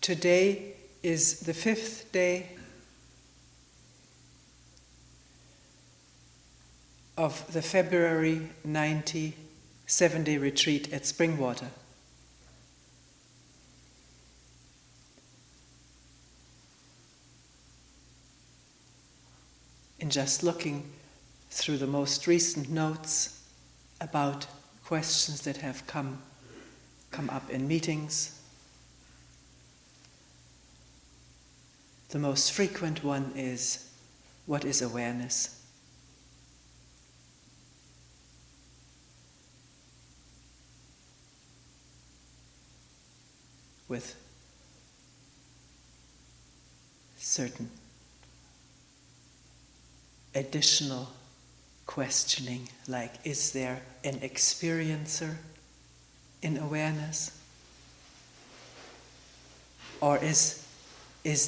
Today is the 5th day of the February 90 7-day retreat at Springwater. In just looking through the most recent notes about questions that have come up in meetings, the most frequent one is, what is awareness? With certain additional questioning, like, is there an experiencer in awareness? Or is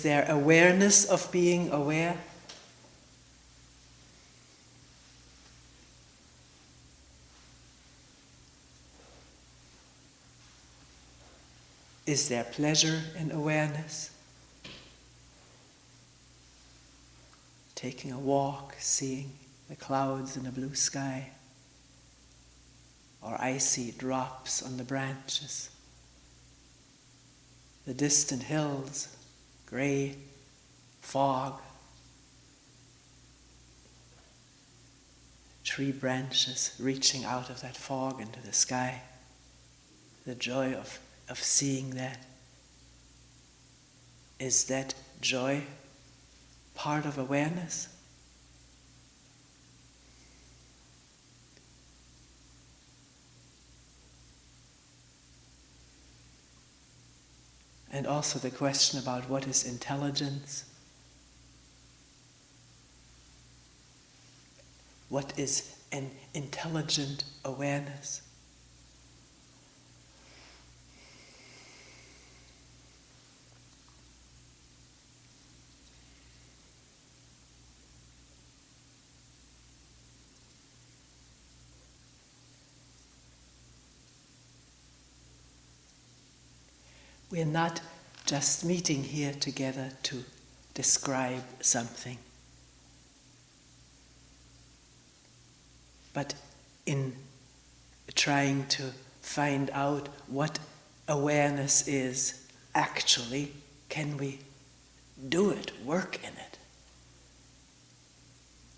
there awareness of being aware? Is there pleasure in awareness? Taking a walk, seeing the clouds in the blue sky, or icy drops on the branches, the distant hills, gray fog, tree branches reaching out of that fog into the sky, the joy of seeing that. Is that joy part of awareness? And also the question about what is intelligence? What is an intelligent awareness? We're not just meeting here together to describe something, but in trying to find out what awareness is, actually, can we do it, work in it?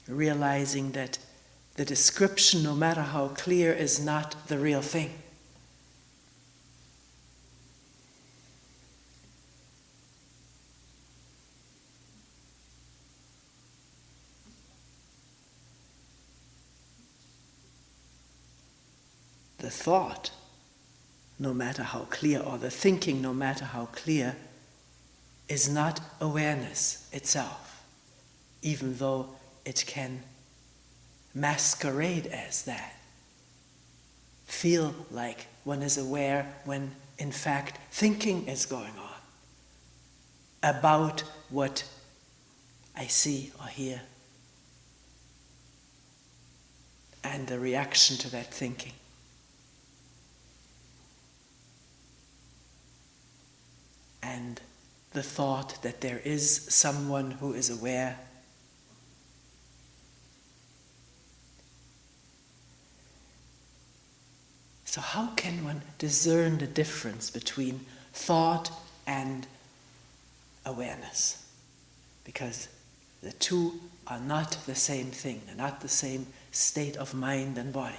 Realizing that the description, no matter how clear, is not the real thing. The thought, no matter how clear, or the thinking, no matter how clear, is not awareness itself, even though it can masquerade as that. Feel like one is aware when, in fact, thinking is going on about what I see or hear, and the reaction to that thinking. And the thought that there is someone who is aware. So how can one discern the difference between thought and awareness? Because the two are not the same thing, they're not the same state of mind and body.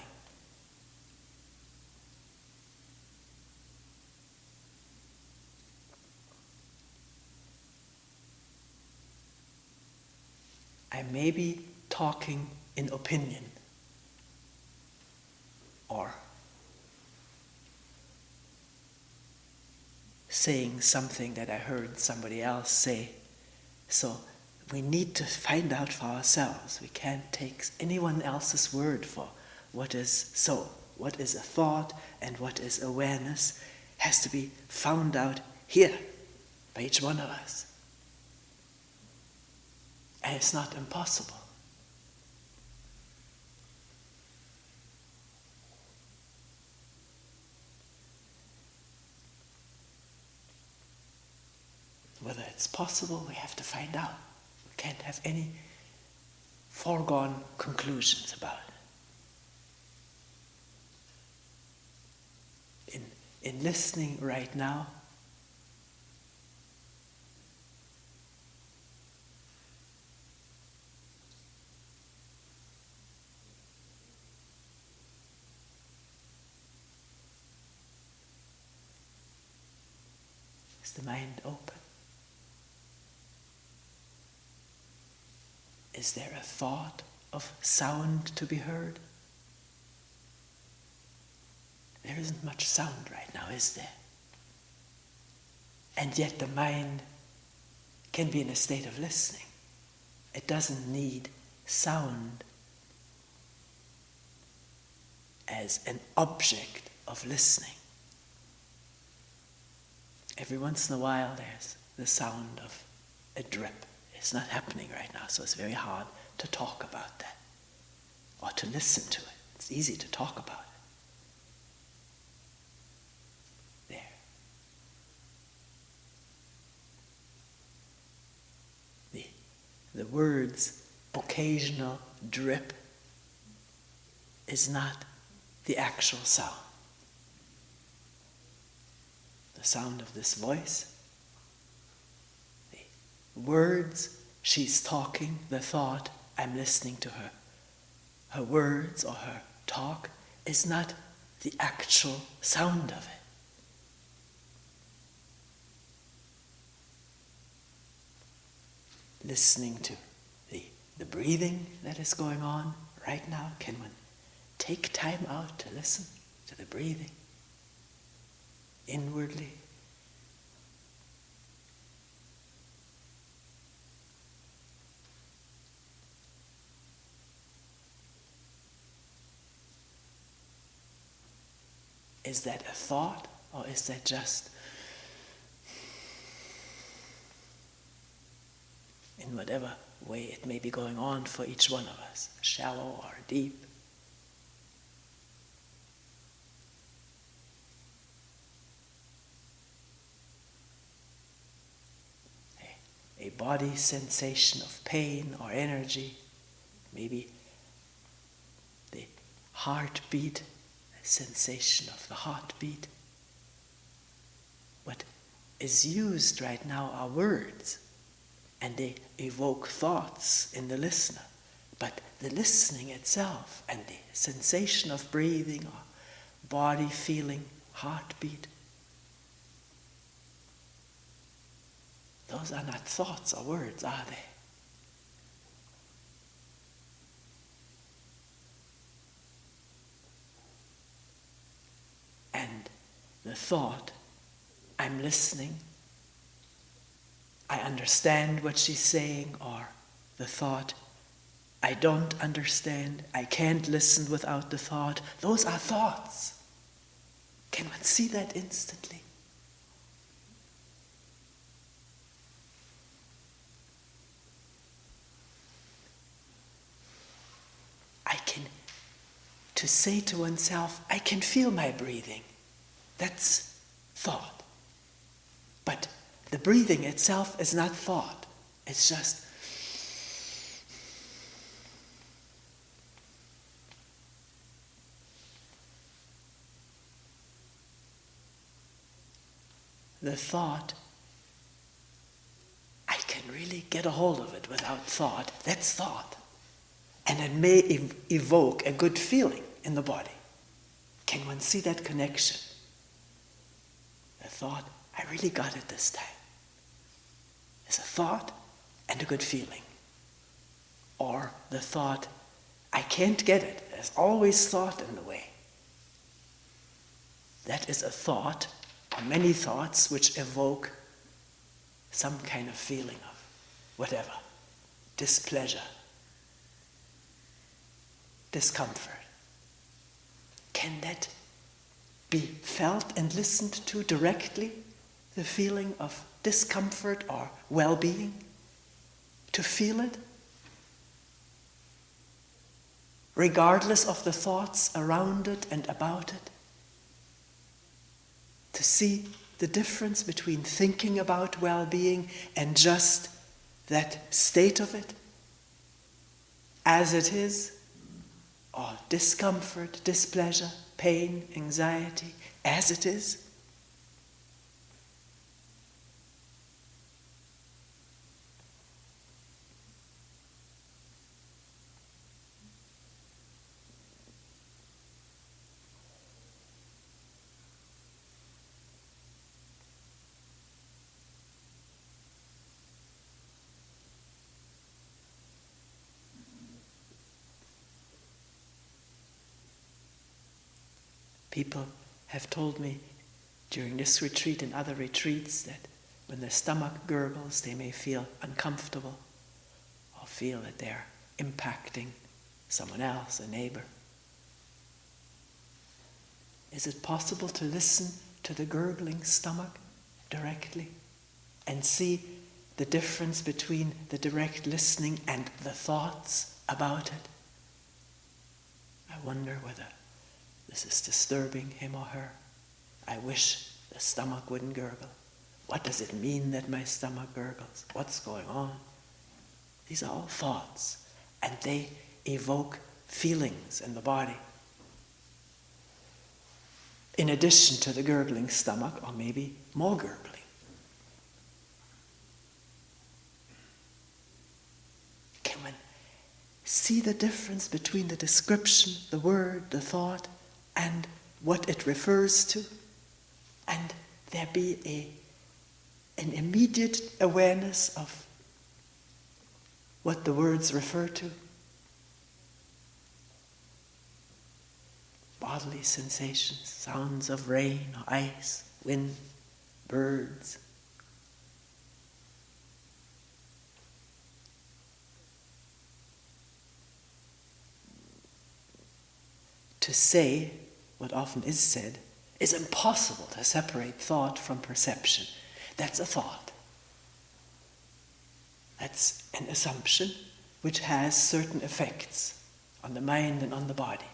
I may be talking in opinion, or saying something that I heard somebody else say. So we need to find out for ourselves. We can't take anyone else's word for what is so. What is a thought and what is awareness has to be found out here by each one of us. And it's not impossible. Whether it's possible, we have to find out. We can't have any foregone conclusions about it. In listening right now, is the mind open? Is there a thought of sound to be heard? There isn't much sound right now, is there? And yet the mind can be in a state of listening. It doesn't need sound as an object of listening. Every once in a while there's the sound of a drip. It's not happening right now, so it's very hard to talk about that or to listen to it. It's easy to talk about it. There. The words occasional drip is not the actual sound. The sound of this voice, the words, she's talking, the thought, I'm listening to her. Her words or her talk is not the actual sound of it. Listening to the breathing that is going on right now, can one take time out to listen to the breathing inwardly? Is that a thought, or is that just in whatever way it may be going on for each one of us, shallow or deep? A body sensation of pain or energy, maybe the heartbeat, a sensation of the heartbeat. What is used right now are words, and they evoke thoughts in the listener. But the listening itself and the sensation of breathing or body feeling, heartbeat, those are not thoughts or words, are they? And the thought, I'm listening, I understand what she's saying, or the thought, I don't understand, I can't listen without the thought, those are thoughts. Can one see that instantly? To say to oneself, I can feel my breathing. That's thought. But the breathing itself is not thought. It's just the thought. I can really get a hold of it without thought. That's thought. And it may evoke a good feeling in the body. Can one see that connection? The thought, I really got it this time. It's a thought and a good feeling. Or the thought, I can't get it. There's always thought in the way. That is a thought, or many thoughts, which evoke some kind of feeling of whatever, displeasure, discomfort. Can that be felt and listened to directly? The feeling of discomfort or well-being? To feel it? Regardless of the thoughts around it and about it? To see the difference between thinking about well-being and just that state of it as it is, or discomfort, displeasure, pain, anxiety, as it is? People have told me during this retreat and other retreats that when their stomach gurgles, they may feel uncomfortable or feel that they're impacting someone else, a neighbor. Is it possible to listen to the gurgling stomach directly and see the difference between the direct listening and the thoughts about it? I wonder whether this is disturbing him or her. I wish the stomach wouldn't gurgle. What does it mean that my stomach gurgles? What's going on? These are all thoughts, and they evoke feelings in the body. In addition to the gurgling stomach, or maybe more gurgling. Can one see the difference between the description, the word, the thought, and what it refers to, and there be an immediate awareness of what the words refer to? Bodily sensations, sounds of rain or ice, wind, birds. To say what often is said, is impossible to separate thought from perception. That's a thought. That's an assumption which has certain effects on the mind and on the body.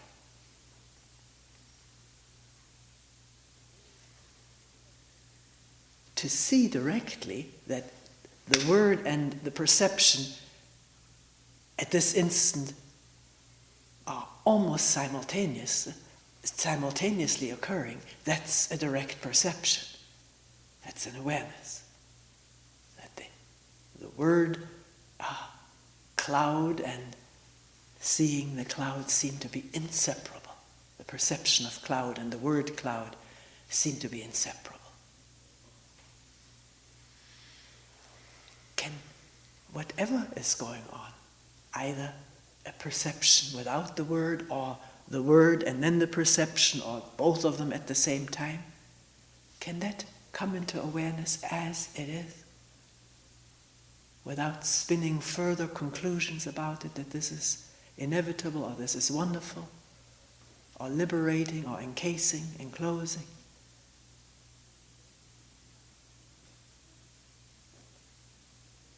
To see directly that the word and the perception at this instant are almost simultaneously occurring, that's a direct perception. That's an awareness. That the word cloud and seeing the cloud seem to be inseparable. The perception of cloud and the word cloud seem to be inseparable. Can whatever is going on, either a perception without the word, or the word and then the perception, or both of them at the same time, can that come into awareness as it is, without spinning further conclusions about it, that this is inevitable, or this is wonderful, or liberating, or encasing, enclosing?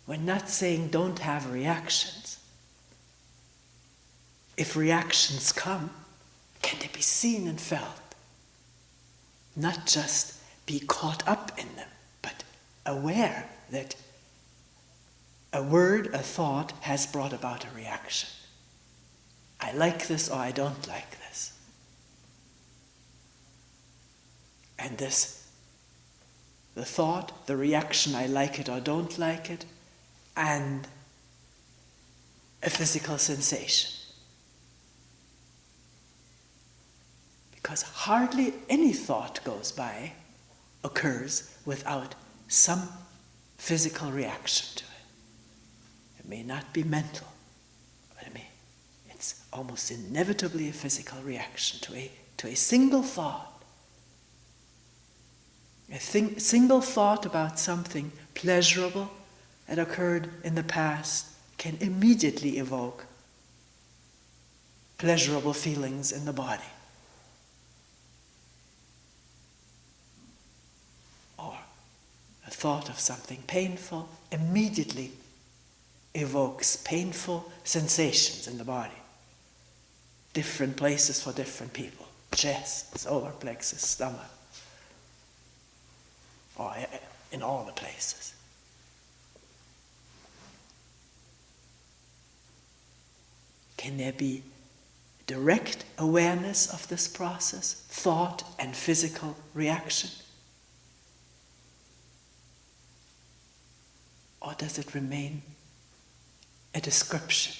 We're not saying don't have reactions. If reactions come, can they be seen and felt? Not just be caught up in them, but aware that a word, a thought has brought about a reaction. I like this or I don't like this. And this, the thought, the reaction, I like it or don't like it, and a physical sensation. Because hardly any thought occurs without some physical reaction to it. It may not be mental, but it's almost inevitably a physical reaction to a single thought. A single thought about something pleasurable that occurred in the past can immediately evoke pleasurable feelings in the body. Or a thought of something painful immediately evokes painful sensations in the body. Different places for different people. Chest, solar plexus, stomach. or in all the places. Can there be direct awareness of this process, thought and physical reaction? Or does it remain a description?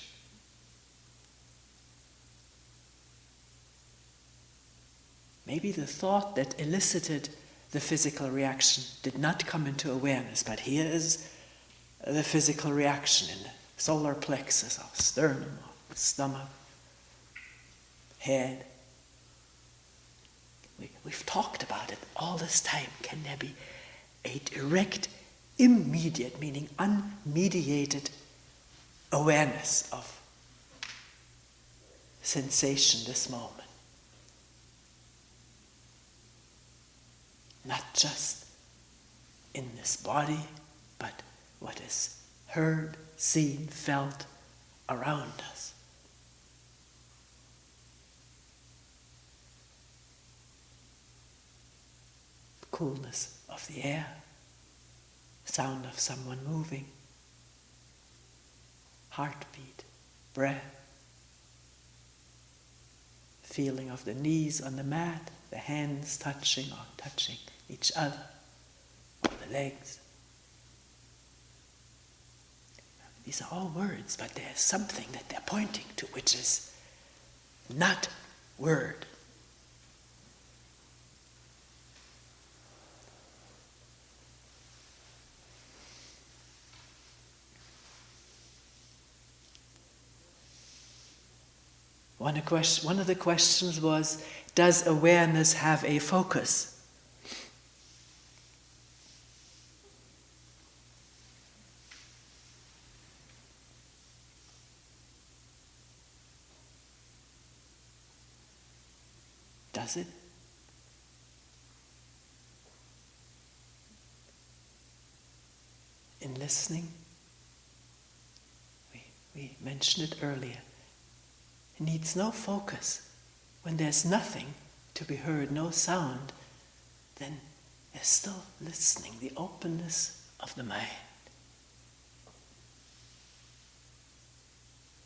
Maybe the thought that elicited the physical reaction did not come into awareness, but here is the physical reaction in the solar plexus, or sternum, or stomach, head. We've talked about it all this time. Can there be a direct, immediate, meaning unmediated awareness of sensation this moment? Not just in this body, but what is heard, seen, felt around us. Coolness of the air, sound of someone moving, heartbeat, breath, feeling of the knees on the mat, the hands touching each other, or the legs. These are all words, but there's something that they're pointing to, which is not word. One of the questions was, does awareness have a focus? Does it? In listening, we mentioned it earlier. It needs no focus. When there's nothing to be heard, no sound, then there's still listening, the openness of the mind.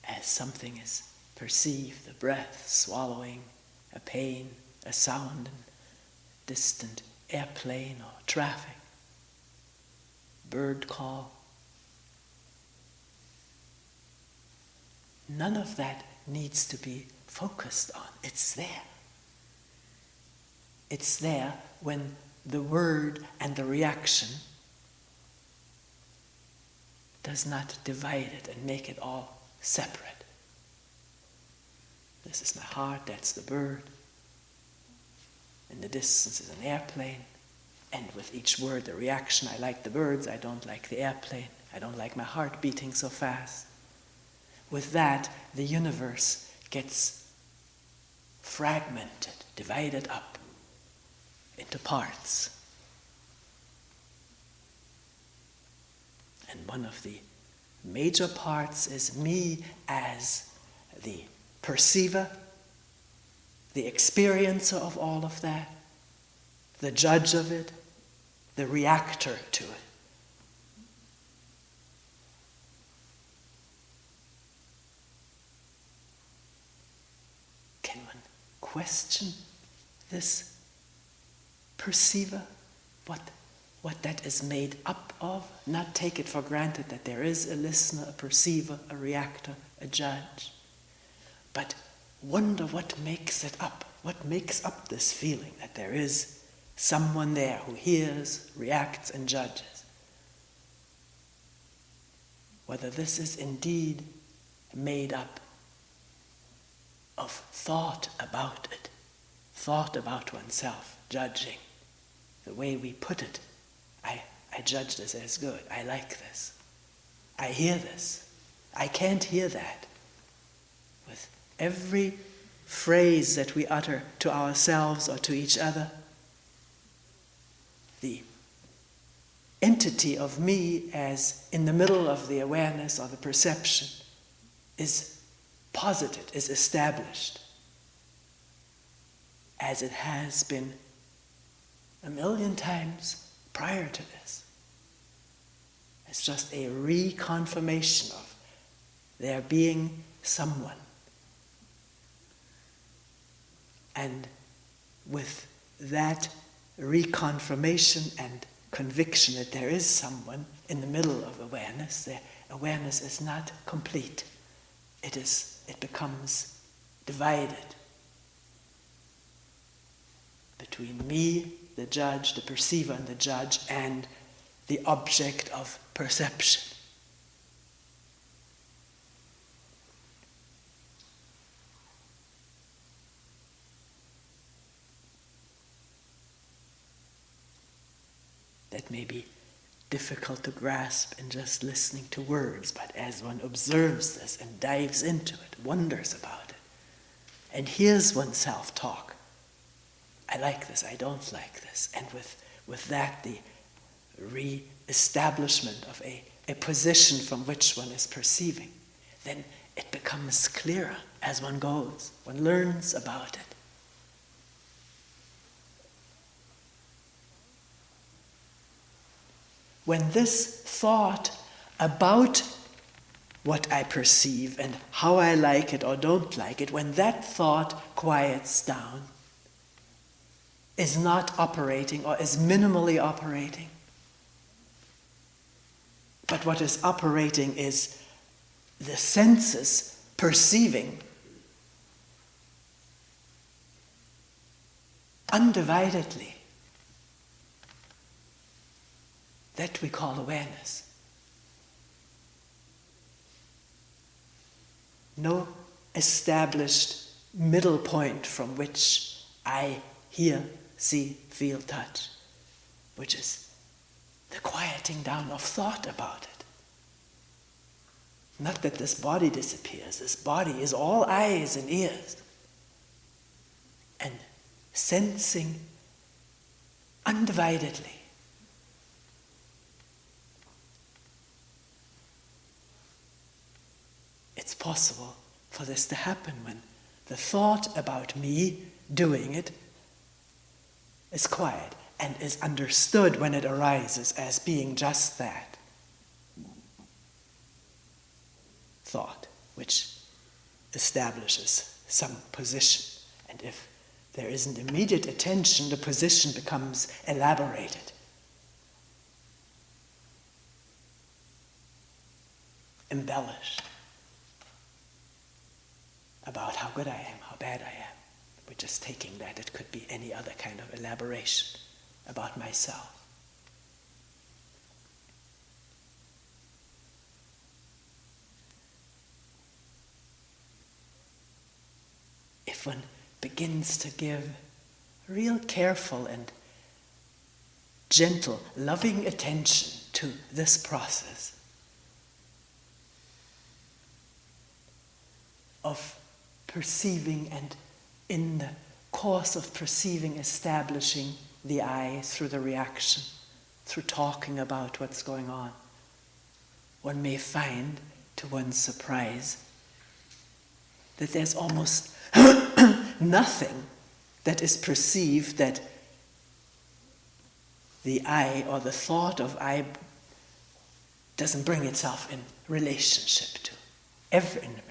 As something is perceived, the breath, swallowing, a pain, a sound, a distant airplane or traffic, bird call. None of that needs to be focused on. It's there. It's there when the word and the reaction does not divide it and make it all separate. This is my heart, that's the bird. In the distance is an airplane. And with each word, the reaction, I like the birds, I don't like the airplane. I don't like my heart beating so fast. With that, the universe gets fragmented, divided up into parts. And one of the major parts is me as the perceiver, the experiencer of all of that, the judge of it, the reactor to it. Can one question this perceiver? What that is made up of? Not take it for granted that there is a listener, a perceiver, a reactor, a judge. But wonder what makes it up. What makes up this feeling that there is someone there who hears, reacts, and judges? Whether this is indeed made up of thought about it, thought about oneself, judging, the way we put it. I judge this as good. I like this. I hear this. I can't hear that. With every phrase that we utter to ourselves or to each other, the entity of me as in the middle of the awareness or the perception is posited, is established, as it has been a million times prior to this. It's just a reconfirmation of there being someone. And with that reconfirmation and conviction that there is someone in the middle of awareness, the awareness is not complete. It becomes divided between me, the judge, the perceiver and the judge, and the object of perception. That may be difficult to grasp in just listening to words, but as one observes this and dives into it, wonders about it, and hears oneself talk, I like this, I don't like this, and with that the re-establishment of a position from which one is perceiving, then it becomes clearer as one goes. One learns about it. When this thought about what I perceive and how I like it or don't like it, when that thought quiets down, is not operating or is minimally operating, but what is operating is the senses perceiving undividedly. That we call awareness. No established middle point from which I hear, see, feel, touch, which is the quieting down of thought about it. Not that this body disappears. This body is all eyes and ears. And sensing undividedly. It's possible for this to happen when the thought about me doing it is quiet and is understood when it arises as being just that. Thought, which establishes some position. And if there isn't immediate attention, the position becomes elaborated. Embellished. About how good I am, how bad I am. We're just taking that. It could be any other kind of elaboration about myself. If one begins to give real careful and gentle, loving attention to this process of perceiving, and in the course of perceiving, establishing the I through the reaction, through talking about what's going on, one may find, to one's surprise, that there's almost nothing that is perceived that the I or the thought of I doesn't bring itself in relationship to.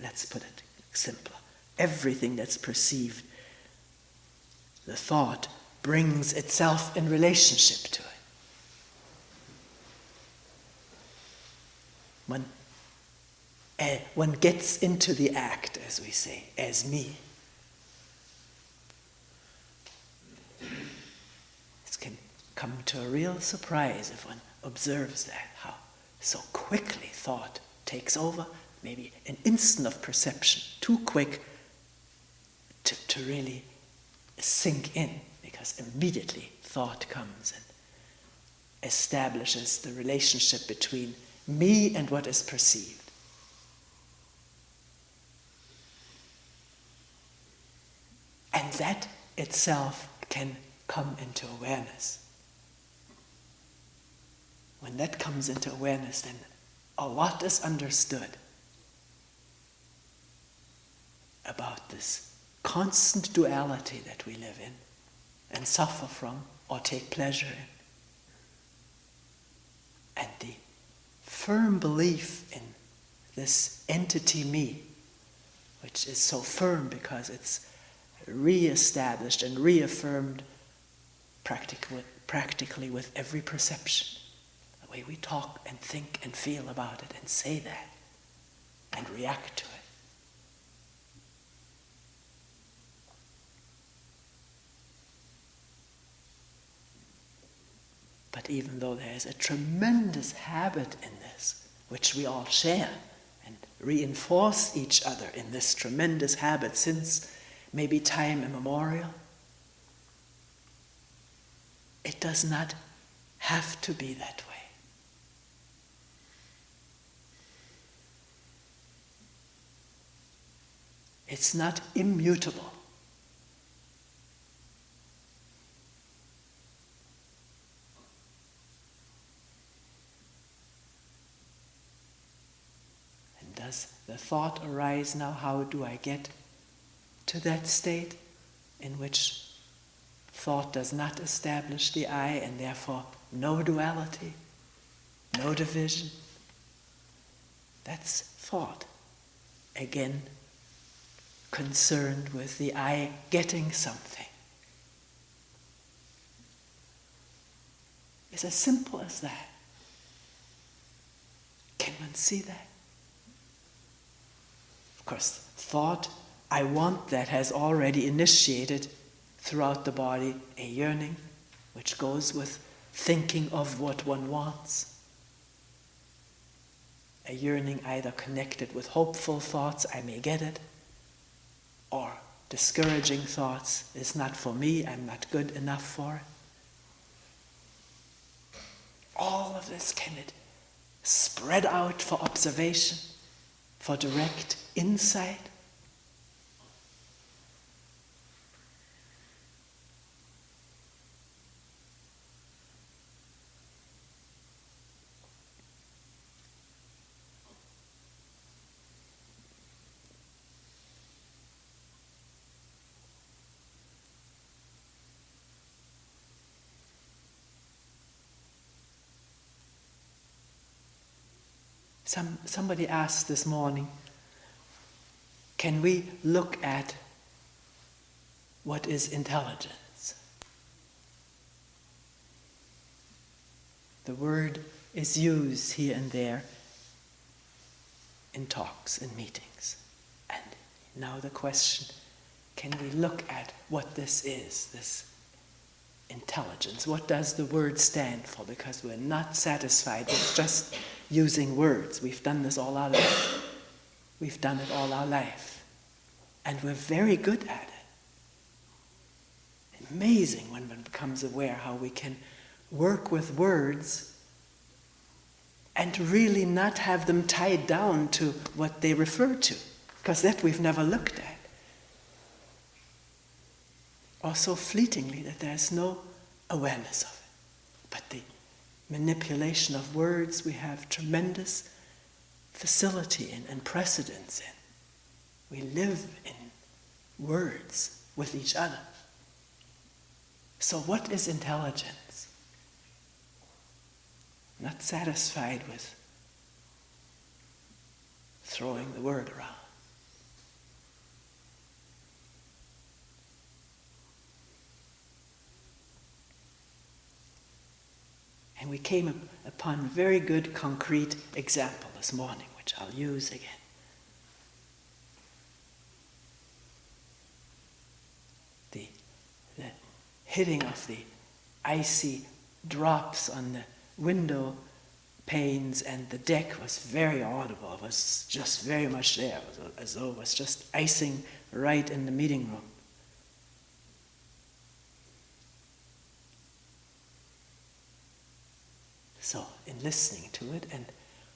Let's put it simpler. Everything that's perceived, the thought brings itself in relationship to it. One gets into the act, as we say, as me. It can come to a real surprise if one observes that, how so quickly thought takes over, maybe an instant of perception, too quick to really sink in, because immediately thought comes and establishes the relationship between me and what is perceived. And that itself can come into awareness. When that comes into awareness, then a lot is understood about this constant duality that we live in and suffer from or take pleasure in. firm belief in this entity me, which is so firm because it's re-established and reaffirmed practically with every perception. The way we talk and think and feel about it and say that and react to it. But even though there is a tremendous habit in this, which we all share and reinforce each other in this tremendous habit since maybe time immemorial, it does not have to be that way. It's not immutable. Does the thought arise now, how do I get to that state in which thought does not establish the I and therefore no duality, no division? That's thought. Again, concerned with the I getting something. It's as simple as that. Can one see that? Of course, thought, I want that, has already initiated throughout the body a yearning, which goes with thinking of what one wants. A yearning either connected with hopeful thoughts, I may get it, or discouraging thoughts, it's not for me, I'm not good enough for it. All of this, can it spread out for observation, for direct insight? Somebody asked this morning, can we look at what is intelligence? The word is used here and there in talks and meetings. And now the question, can we look at what this is, this intelligence? What does the word stand for? Because we're not satisfied with just using words. We've done this all our life. We've done it all our life. And we're very good at it. Amazing when one becomes aware how we can work with words and really not have them tied down to what they refer to, because that we've never looked at. Or so fleetingly that there's no awareness of it. But the manipulation of words we have tremendous facility in and precedence in. We live in words with each other. So what is intelligence? Not satisfied with throwing the word around. And we came upon a very good concrete example this morning, which I'll use again. The hitting of the icy drops on the window panes and the deck was very audible. It was just very much there, as though it was just icing right in the meeting room. So, in listening to it, and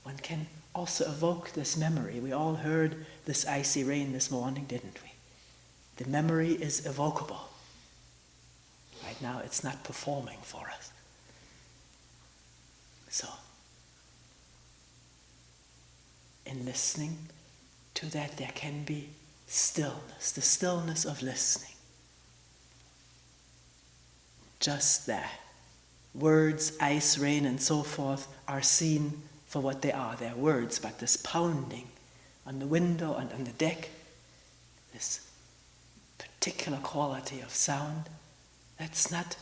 one can also evoke this memory. We all heard this icy rain this morning, didn't we? The memory is evocable. Right now, it's not performing for us. So, in listening to that, there can be stillness, the stillness of listening. Just that. Words, ice, rain, and so forth are seen for what they are, their words, but this pounding on the window and on the deck, this particular quality of sound, that's not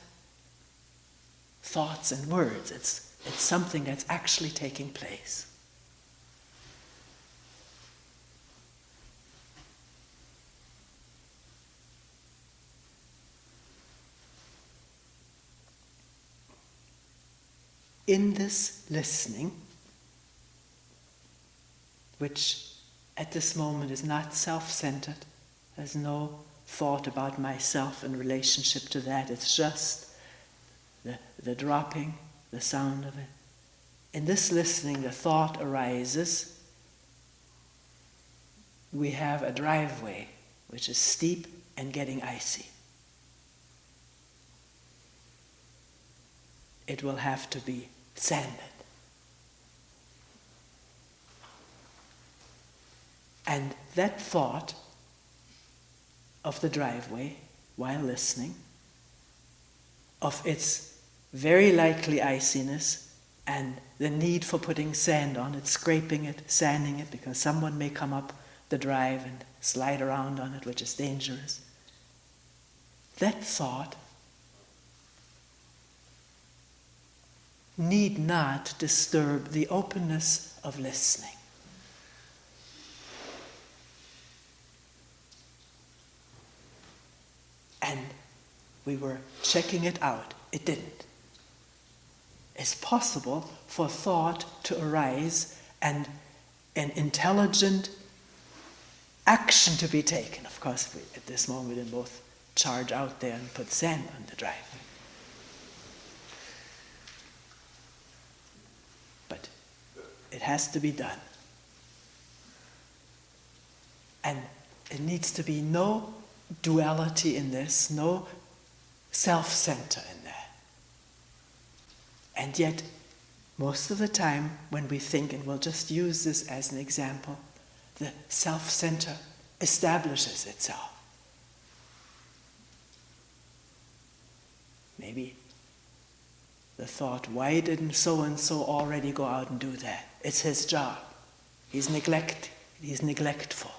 thoughts and words, it's something that's actually taking place. In this listening, which at this moment is not self-centered, there's no thought about myself in relationship to that, it's just the dropping, the sound of it. In this listening, the thought arises. We have a driveway which is steep and getting icy. It will have to be sanded. And that thought of the driveway, while listening, of its very likely iciness and the need for putting sand on it, scraping it, sanding it, because someone may come up the drive and slide around on it, which is dangerous. That thought need not disturb the openness of listening. And we were checking it out. It didn't. It's possible for thought to arise and an intelligent action to be taken. Of course, at this moment we didn't both charge out there and put sand on the driveway. But it has to be done. And it needs to be no duality in this, no self-center in that. And yet, most of the time when we think, and we'll just use this as an example, the self-center establishes itself. Maybe the thought, why didn't so-and-so already go out and do that? It's his job. He's neglectful.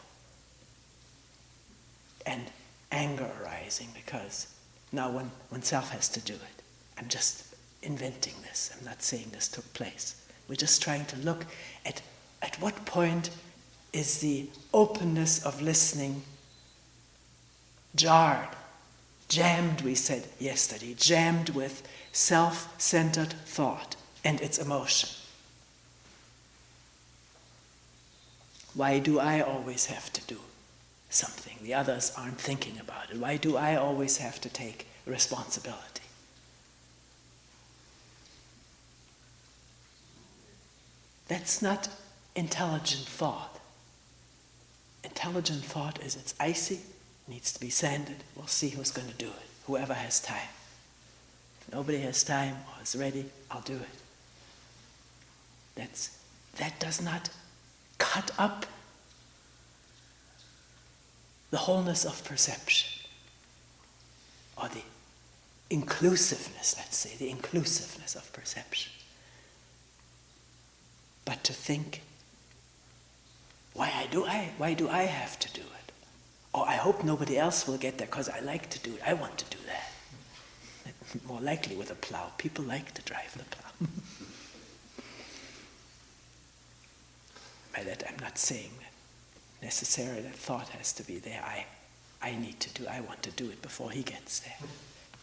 And anger arising because now when self has to do it. I'm just inventing this. I'm not saying this took place. We're just trying to look at what point is the openness of listening jarred, jammed, we said yesterday, jammed with self-centered thought and its emotion. Why do I always have to do something? The others aren't thinking about it. Why do I always have to take responsibility? That's not intelligent thought. Intelligent thought is it's icy, needs to be sanded. We'll see who's going to do it. Whoever has time. If nobody has time or is ready, I'll do it. That does not cut up the wholeness of perception, or the inclusiveness, let's say, the inclusiveness of perception. But to think, why do I have to do it? Or I hope nobody else will get there because I like to do it. I want to do that. More likely with a plow. People like to drive the plow. By that I'm not saying that necessarily that thought has to be there. I need to do, I want to do it before he gets there.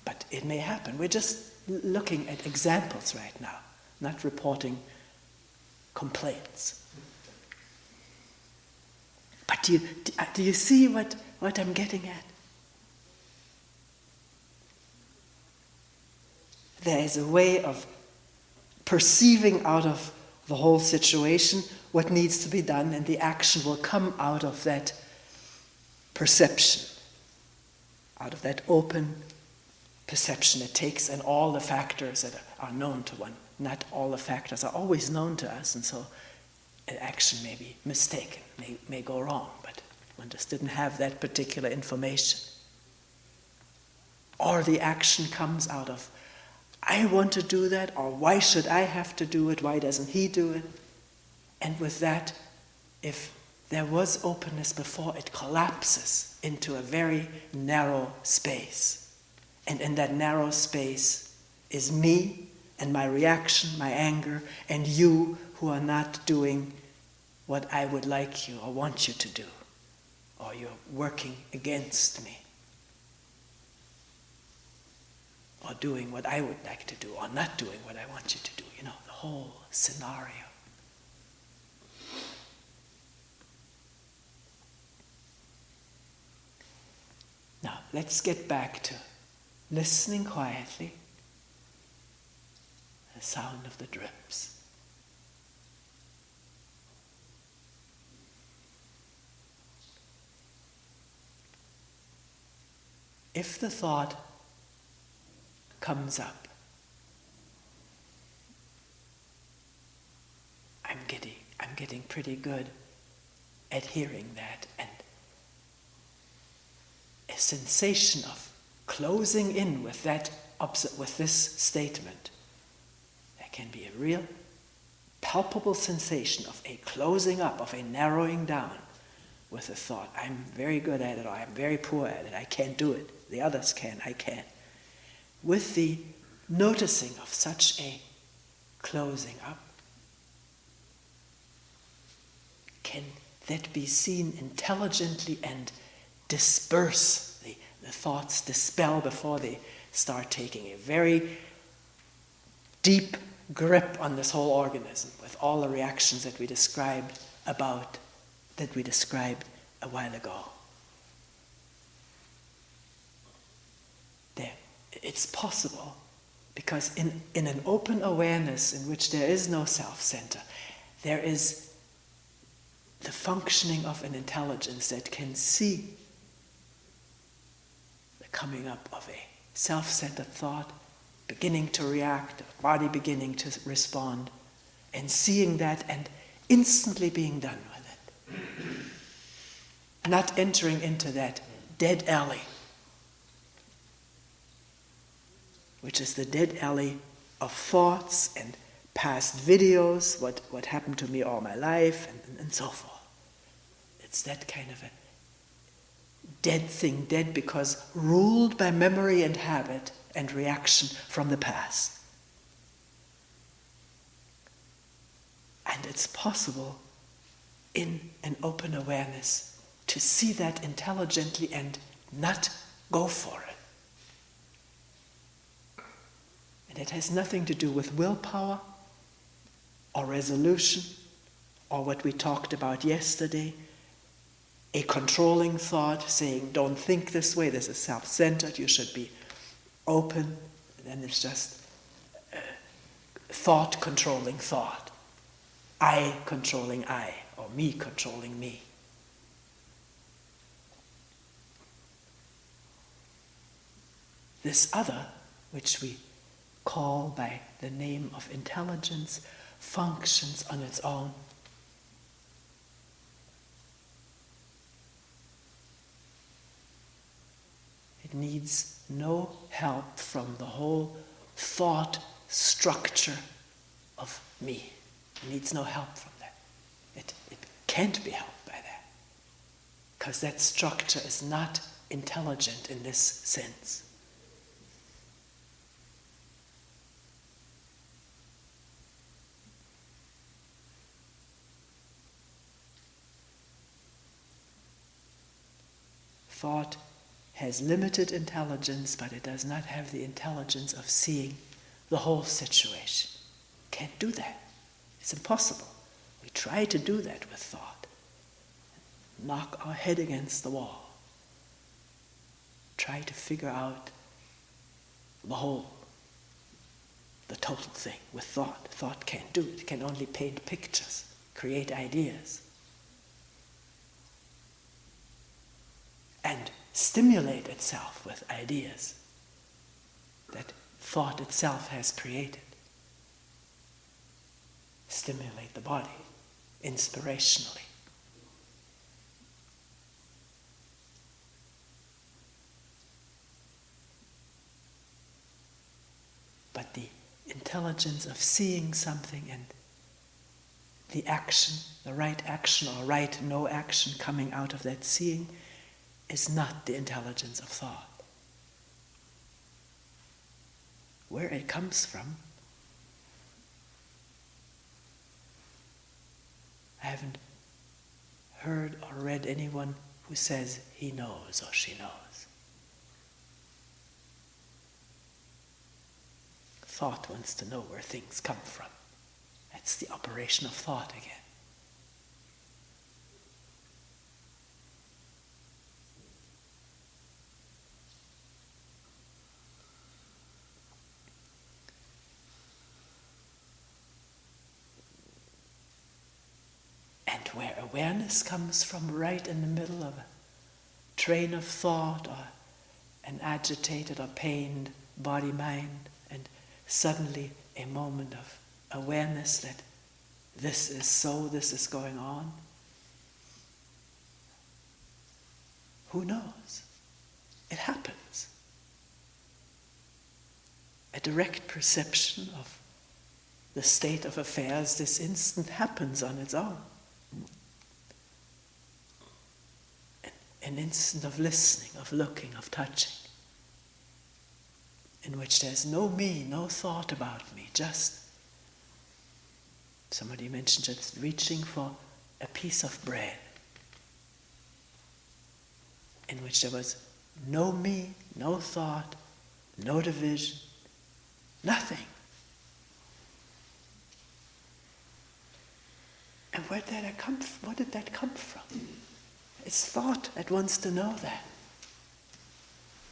But it may happen. We're just looking at examples right now, not reporting complaints. But do you see what I'm getting at? There is a way of perceiving out of the whole situation what needs to be done, and the action will come out of that perception, out of that open perception it takes, and all the factors that are known to one. Not all the factors are always known to us, and so an action may be mistaken, may go wrong, but one just didn't have that particular information. Or the action comes out of, I want to do that, or why should I have to do it, why doesn't he do it? And with that, if there was openness before, it collapses into a very narrow space. And in that narrow space is me and my reaction, my anger, and you who are not doing what I would like you or want you to do, or you're working against me, or doing what I would like to do, or not doing what I want you to do. You know, the whole scenario. Now, let's get back to listening quietly, the sound of the drips. If the thought comes up, I'm getting pretty good at hearing that, and a sensation of closing in with that with this statement. There can be a real palpable sensation of a closing up, of a narrowing down with a thought. I'm very good at it, or I'm very poor at it, I can't do it. The others can, I can't. With the noticing of such a closing up, can that be seen intelligently and disperse the thoughts, dispel before they start taking a very deep grip on this whole organism with all the reactions that we described a while ago. There, it's possible because in an open awareness in which there is no self-center, there is the functioning of an intelligence that can see the coming up of a self-centered thought, beginning to react, the body beginning to respond, and seeing that and instantly being done with it. Not entering into that dead alley, which is the dead alley of thoughts and past videos, what happened to me all my life, and so forth. It's that kind of a dead thing, dead because ruled by memory and habit and reaction from the past. And it's possible in an open awareness to see that intelligently and not go for it. And it has nothing to do with willpower or resolution or what we talked about yesterday, a controlling thought saying, don't think this way, this is self-centered, you should be open. And then it's just thought controlling thought, I controlling I, or me controlling me. This other, which we call by the name of intelligence, functions on its own. It needs no help from the whole thought structure of me. It needs no help from that. It can't be helped by that, because that structure is not intelligent in this sense. Thought has limited intelligence, but it does not have the intelligence of seeing the whole situation. Can't do that. It's impossible. We try to do that with thought. Knock our head against the wall. Try to figure out the whole, the total thing with thought. Thought can't do it. It can only paint pictures, create ideas, and stimulate itself with ideas that thought itself has created. Stimulate the body inspirationally. But the intelligence of seeing something and the action, the right action or right no action coming out of that seeing is not the intelligence of thought. Where it comes from, I haven't heard or read anyone who says he knows or she knows. Thought wants to know where things come from. That's the operation of thought again. And where awareness comes from, right in the middle of a train of thought or an agitated or pained body-mind, and suddenly a moment of awareness that this is so, this is going on. Who knows? It happens. A direct perception of the state of affairs this instant happens on its own. An instant of listening, of looking, of touching, in which there's no me, no thought about me, just, somebody mentioned just reaching for a piece of bread, in which there was no me, no thought, no division, nothing. And where did that come from? What did that come from? It's thought that wants to know that.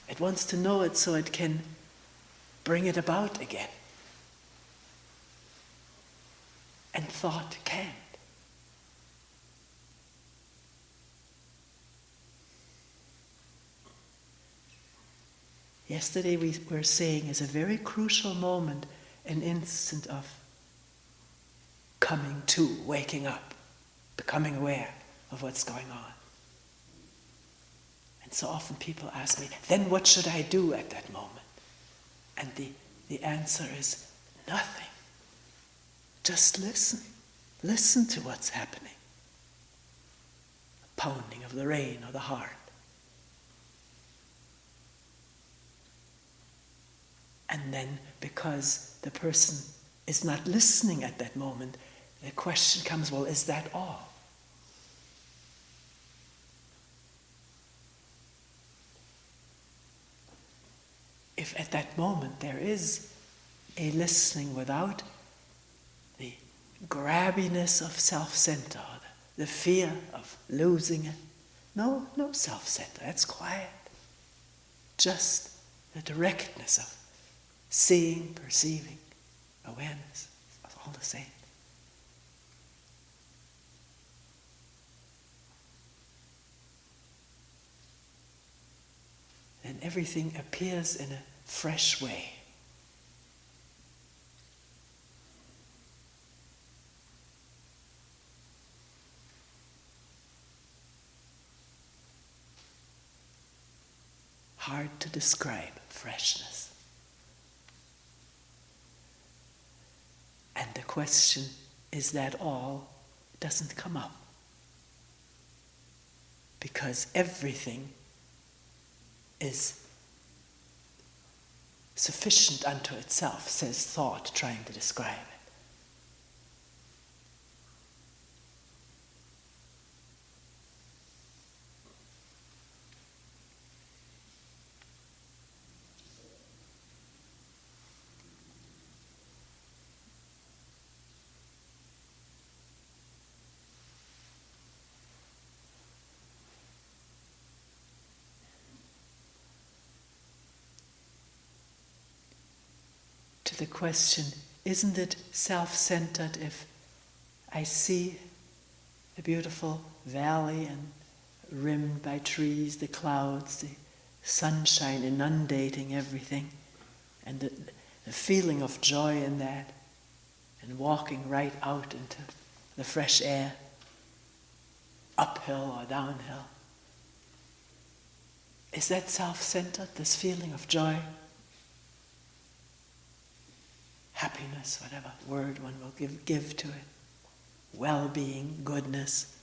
It wants to know it so it can bring it about again. And thought can't. Yesterday we were saying is a very crucial moment, an instant of coming to, waking up, becoming aware of what's going on. And so often people ask me, then what should I do at that moment? And the answer is nothing. Just listen. Listen to what's happening. The pounding of the rain or the heart. And then, because the person is not listening at that moment, the question comes, well, is that all? If at that moment there is a listening without the grabbiness of self-center, the fear of losing it, no self-center, that's quiet. Just the directness of seeing, perceiving, awareness, it's all the same. Then everything appears in a fresh way. Hard to describe freshness. And the question, is that all, doesn't come up. Because everything is sufficient unto itself, says thought, trying to describe it. To the question, isn't it self-centered if I see the beautiful valley and rimmed by trees, the clouds, the sunshine inundating everything, and the feeling of joy in that, and walking right out into the fresh air, uphill or downhill? Is that self-centered, this feeling of joy? Happiness, whatever word one will give to it. well-being, goodness.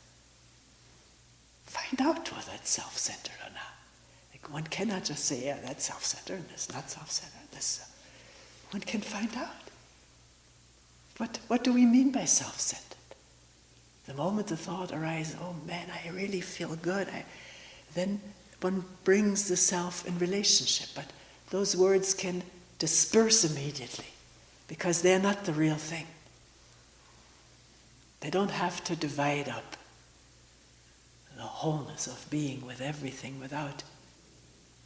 Find out whether it's self-centered or not. Like one cannot just say, yeah, that's self-centered and it's not self-centered. One can find out. What do we mean by self-centered? The moment the thought arises, oh man, I really feel good, then one brings the self in relationship. But those words can disperse immediately because they're not the real thing. They don't have to divide up the wholeness of being with everything without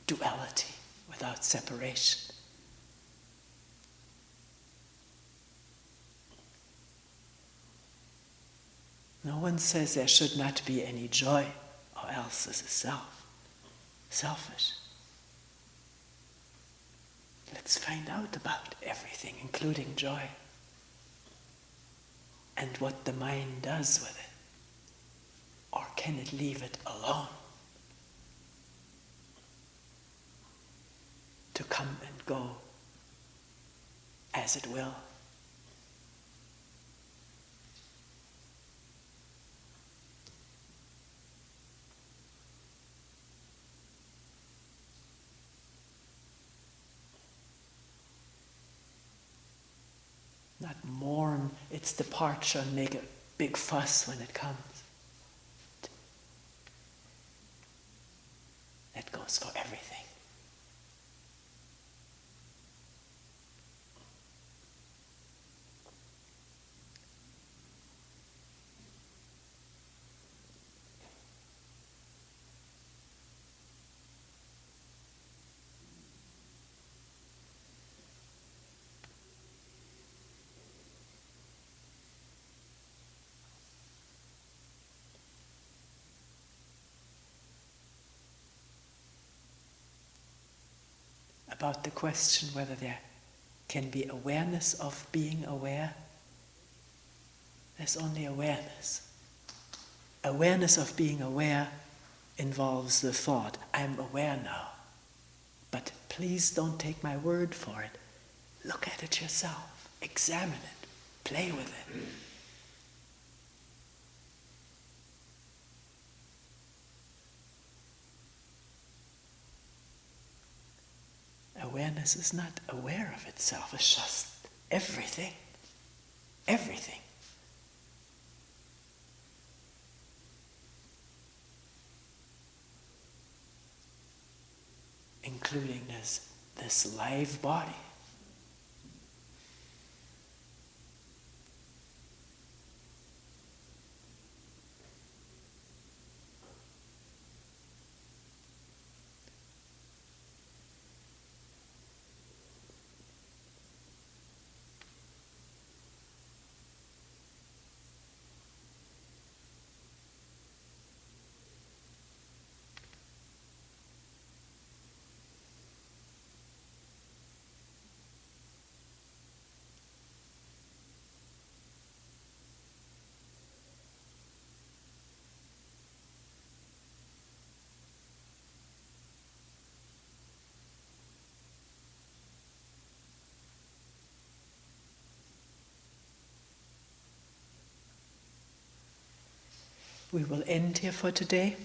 duality, without separation. No one says there should not be any joy, or else this is selfish. Let's find out about everything, including joy, and what the mind does with it. Or can it leave it alone to come and go as it will? Not mourn its departure and make a big fuss when it comes. That goes for everything. About the question whether there can be awareness of being aware, there's only awareness. Awareness of being aware involves the thought, I'm aware now. But please don't take my word for it. Look at it yourself. Examine it. Play with it. Awareness is not aware of itself, it's just everything. Everything. Including this live body. We will end here for today.